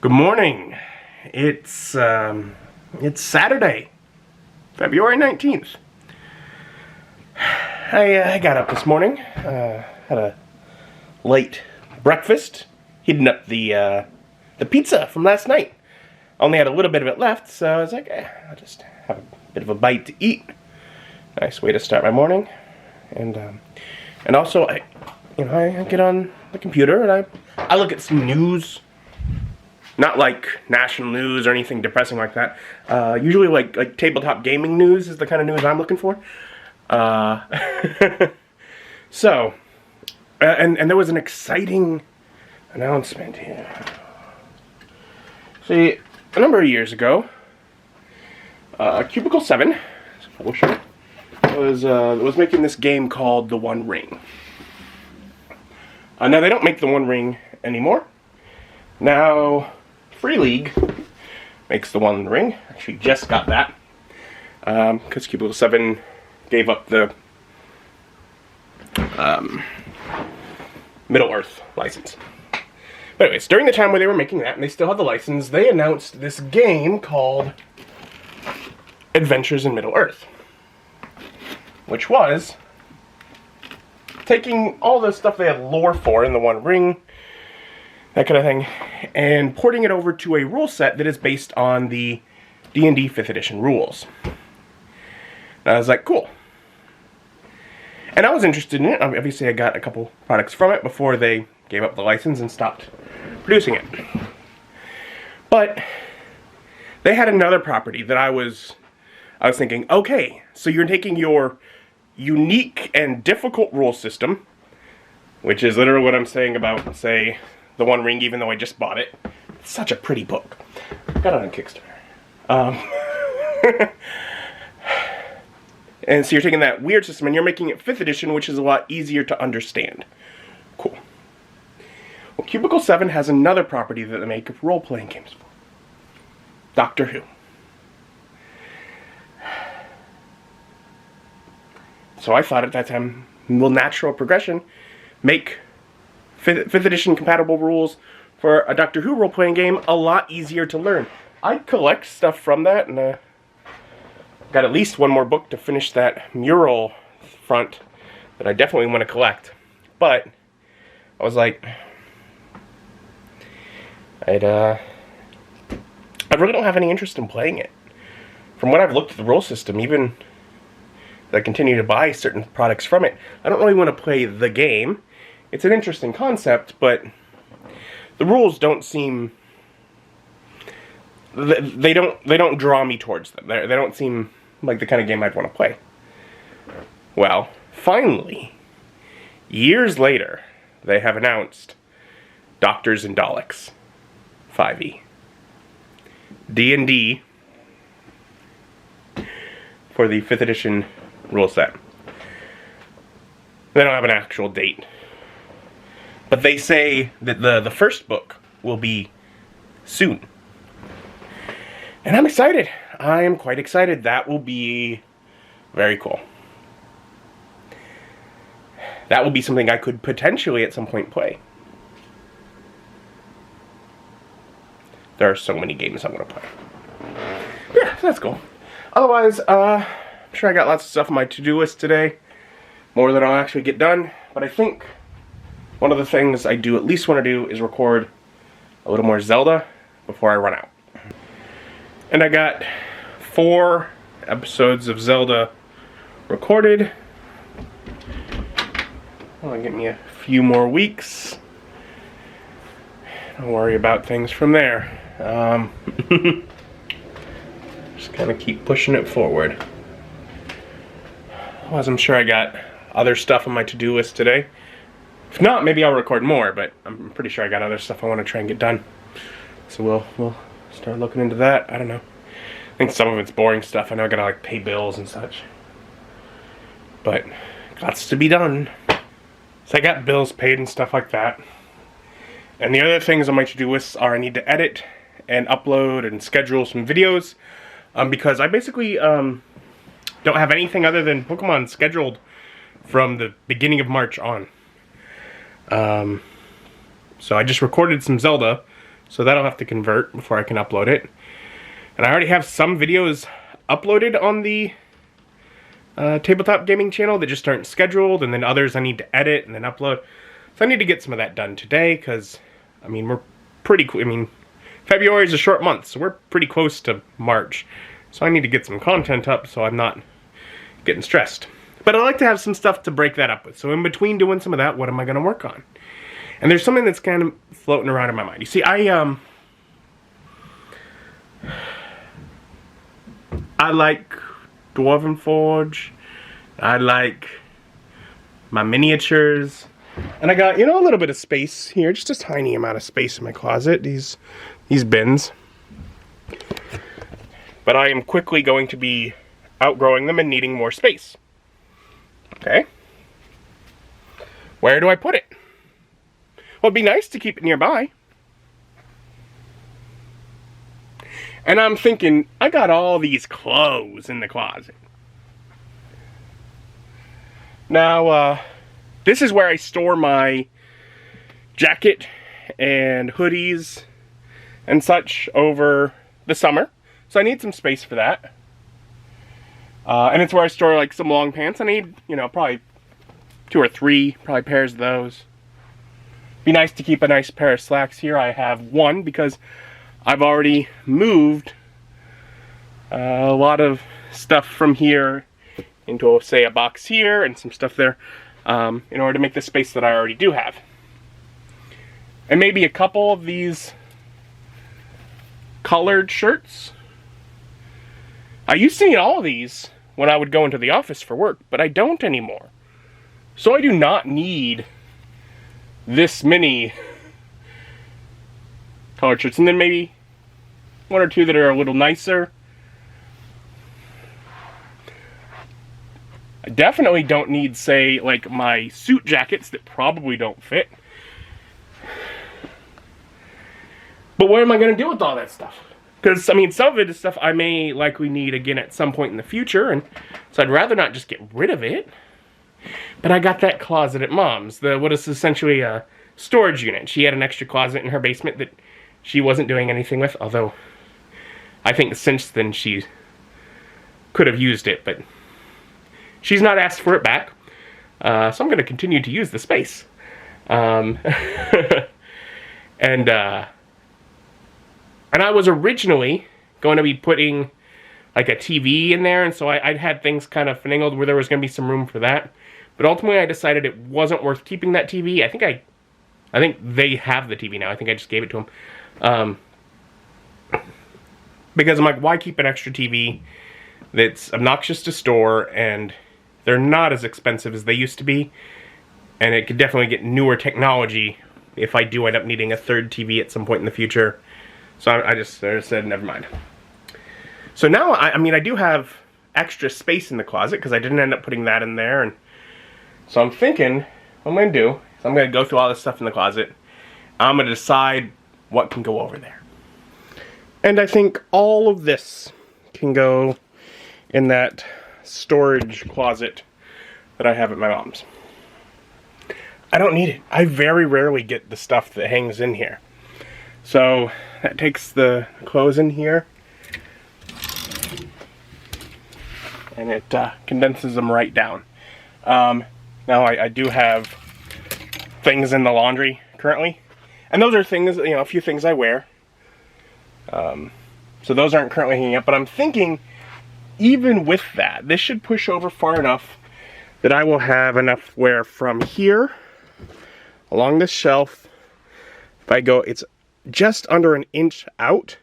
Good morning. It's Saturday, February 19th. I got up this morning, had a late breakfast, heating up the pizza from last night. Only had a little bit of it left, so I was like, I'll just have a bit of a bite to eat. Nice way to start my morning. And also I get on the computer and I look at some news. Not like national news or anything depressing like that. Usually like tabletop gaming news is the kind of news I'm looking for. So, and there was an exciting announcement here. See, a number of years ago, Cubicle 7, publisher, was making this game called The One Ring. Now they don't make The One Ring anymore. Now Free League makes The One Ring. Actually just got that. Because Cubicle 7 gave up the Middle-earth license. But anyways, during the time where they were making that, and they still had the license, they announced this game called Adventures in Middle-earth. Which was taking all the stuff they had lore for in The One Ring, that kind of thing, and porting it over to a rule set that is based on the D&D 5th edition rules. And I was like, cool. And I was interested in it. Obviously, I got a couple products from it before they gave up the license and stopped producing it. But they had another property that I was thinking, okay, so you're taking your unique and difficult rule system, which is literally what I'm saying about, say, The One Ring, even though I just bought it. It's such a pretty book. Got it on Kickstarter. And so you're taking that weird system and you're making it 5th edition, which is a lot easier to understand. Cool. Well, Cubicle 7 has another property that they make role-playing games for. Doctor Who. So I thought at that time, well, natural progression, make 5th edition compatible rules for a Doctor Who role-playing game a lot easier to learn. I collect stuff from that, and got at least one more book to finish that mural front that I definitely want to collect. But I was like, I really don't have any interest in playing it. From what I've looked at the rule system, even as I continue to buy certain products from it, I don't really want to play the game. It's an interesting concept, but the rules don't seem, they don't draw me towards them. They don't seem like the kind of game I'd want to play. Well, finally, years later, they have announced Doctors and Daleks 5e. D&D for the 5th edition rule set. They don't have an actual date. But they say that the first book will be soon. And I'm excited. I am quite excited. That will be very cool. That will be something I could potentially at some point play. There are so many games I want to play. Yeah, that's cool. Otherwise, I'm sure I got lots of stuff on my to-do list today. More than I'll actually get done. But I think one of the things I do at least want to do is record a little more Zelda before I run out. And I got 4 episodes of Zelda recorded. Only give me a few more weeks. Don't worry about things from there. Just kind of keep pushing it forward. Otherwise, I'm sure I got other stuff on my to-do list today. If not, maybe I'll record more, but I'm pretty sure I got other stuff I want to try and get done. So we'll start looking into that. I don't know. I think some of it's boring stuff. I know I gotta like pay bills and such. But gots to be done. So I got bills paid and stuff like that. And the other things on my to-do list are I need to edit and upload and schedule some videos. Because I basically don't have anything other than Pokemon scheduled from the beginning of March on. So I just recorded some Zelda So that'll have to convert before I can upload it. And I already have some videos uploaded on the tabletop gaming channel that just aren't scheduled, and then others I need to edit and then upload. So I need to get some of that done today, because, I mean, we're pretty, February is a short month, so we're pretty close to March. So I need to get some content up so I'm not getting stressed. But I like to have some stuff to break that up with. So in between doing some of that, what am I going to work on? And there's something that's kind of floating around in my mind. You see, I like Dwarven Forge. I like my miniatures. And I got, you know, a little bit of space here. Just a tiny amount of space in my closet. These bins. But I am quickly going to be outgrowing them and needing more space. Okay. Where do I put it? Well, it'd be nice to keep it nearby. And I'm thinking, I got all these clothes in the closet. Now, this is where I store my jacket and hoodies and such over the summer. So I need some space for that. And it's where I store like some long pants. I need, you know, probably 2 or 3 probably pairs of those. Be nice to keep a nice pair of slacks here. I have one because I've already moved a lot of stuff from here into, say, a box here and some stuff there in order to make the space that I already do have. And maybe a couple of these colored shirts. I used to need all of these when I would go into the office for work, but I don't anymore. So I do not need this many colored shirts. And then maybe 1 or 2 that are a little nicer. I definitely don't need, say, like my suit jackets that probably don't fit. But what am I going to do with all that stuff? Because, I mean, some of it is stuff I may likely need again at some point in the future, and so I'd rather not just get rid of it. But I got that closet at Mom's, what is essentially a storage unit. She had an extra closet in her basement that she wasn't doing anything with, although I think since then she could have used it, but she's not asked for it back. So I'm going to continue to use the space. And I was originally going to be putting like a TV in there, and so I'd had things kind of finagled where there was going to be some room for that. But ultimately I decided it wasn't worth keeping that TV. I think they have the TV now. I think I just gave it to them. Because I'm like, why keep an extra TV that's obnoxious to store, and they're not as expensive as they used to be, and it could definitely get newer technology if I do end up needing a third TV at some point in the future. So I just said, never mind. So now, I do have extra space in the closet because I didn't end up putting that in there. And so I'm thinking, what I'm going to do is I'm going to go through all this stuff in the closet. I'm going to decide what can go over there. And I think all of this can go in that storage closet that I have at my mom's. I don't need it. I very rarely get the stuff that hangs in here. So that takes the clothes in here, and it condenses them right down. Now I do have things in the laundry currently, and those are things, a few things I wear. So those aren't currently hanging up, but I'm thinking even with that, this should push over far enough that I will have enough where from here along this shelf, if I go, it's just under an inch out,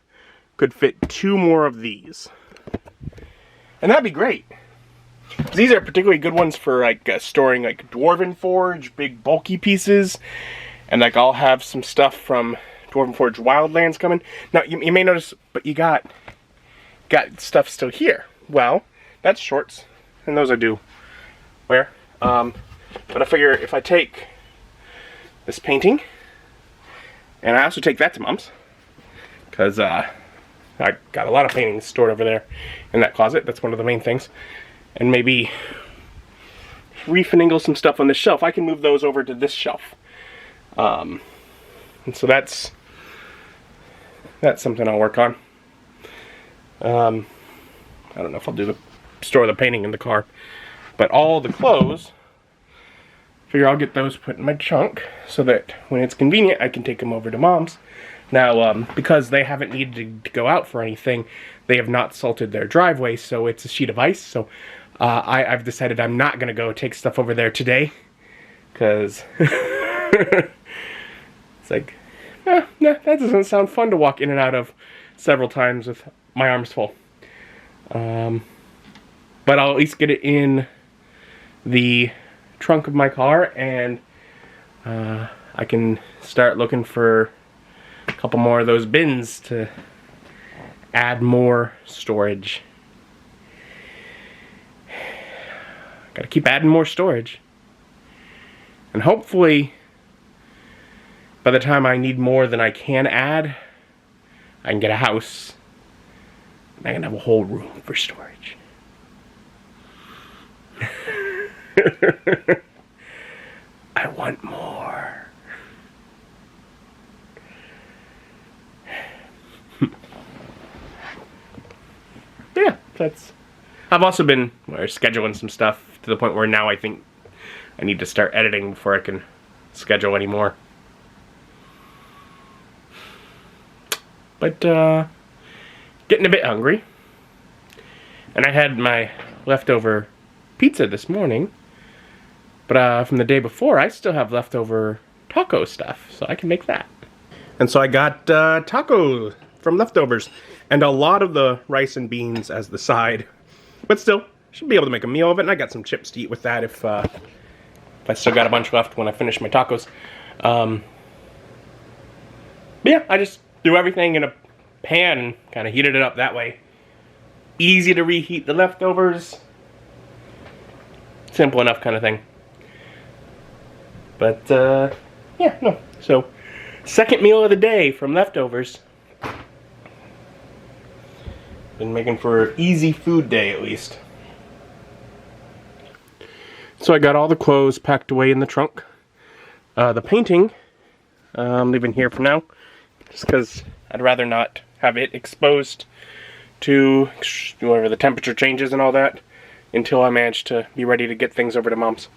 could fit 2 more of these. And that'd be great. These are particularly good ones for like storing like Dwarven Forge, big bulky pieces. And like I'll have some stuff from Dwarven Forge Wildlands coming. Now you may notice, but you got stuff still here. Well, that's shorts, and those I do wear. But I figure if I take this painting, and I also take that to Mom's, because I got a lot of paintings stored over there in that closet. That's one of the main things. And maybe refinagle some stuff on this shelf. I can move those over to this shelf. And so that's that's something I'll work on. I don't know if I'll store the painting in the car, but all the clothes, figure I'll get those put in my trunk so that when it's convenient I can take them over to Mom's. Now, because they haven't needed to go out for anything, they have not salted their driveway, so it's a sheet of ice. So I've decided I'm not going to go take stuff over there today, because it's like, nah, that doesn't sound fun to walk in and out of several times with my arms full. But I'll at least get it in the trunk of my car, and I can start looking for a couple more of those bins to add more storage. Gotta keep adding more storage. And hopefully, by the time I need more than I can add, I can get a house. And I can have a whole room for storage. I want more. Yeah, I've also been scheduling some stuff to the point where now I think I need to start editing before I can schedule anymore. But getting a bit hungry. And I had my leftover pizza this morning, but from the day before I still have leftover taco stuff, so I can make that. And so I got taco from leftovers, and a lot of the rice and beans as the side. But still, should be able to make a meal of it, and I got some chips to eat with that if I still got a bunch left when I finish my tacos. But yeah, I just threw everything in a pan and kind of heated it up that way. Easy to reheat the leftovers. Simple enough kind of thing. But, yeah, no. So, second meal of the day from leftovers. Been making for an easy food day, at least. So I got all the clothes packed away in the trunk. The painting, I'm leaving here for now. Just because I'd rather not have it exposed to whatever the temperature changes and all that until I manage to be ready to get things over to Mom's.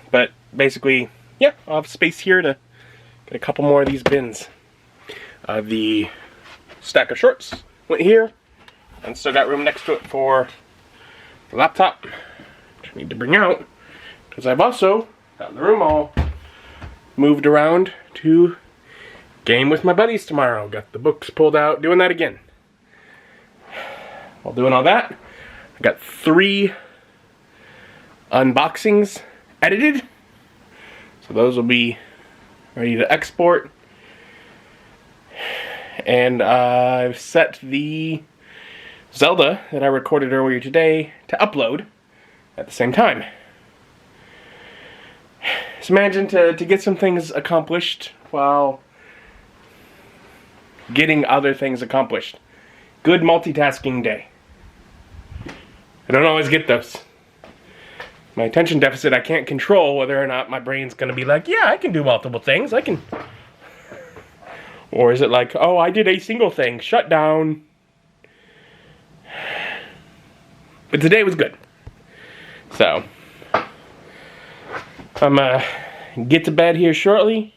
But basically, yeah, I'll have space here to get a couple more of these bins. The stack of shorts went here, and still got room next to it for the laptop, which I need to bring out, because I've also got the room all moved around to game with my buddies tomorrow. Got the books pulled out, doing that again. While doing all that, I got 3 unboxings edited, so those will be ready to export. And I've set the Zelda that I recorded earlier today to upload at the same time. Just imagine to get some things accomplished while getting other things accomplished. Good multitasking day. I don't always get those. My attention deficit, I can't control whether or not my brain's going to be like, yeah, I can do multiple things. I can. Or is it like, oh, I did a single thing. Shut down. But today was good. So, I'm get to bed here shortly.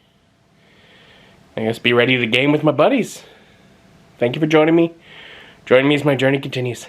I guess be ready to game with my buddies. Thank you for joining me. Join me as my journey continues.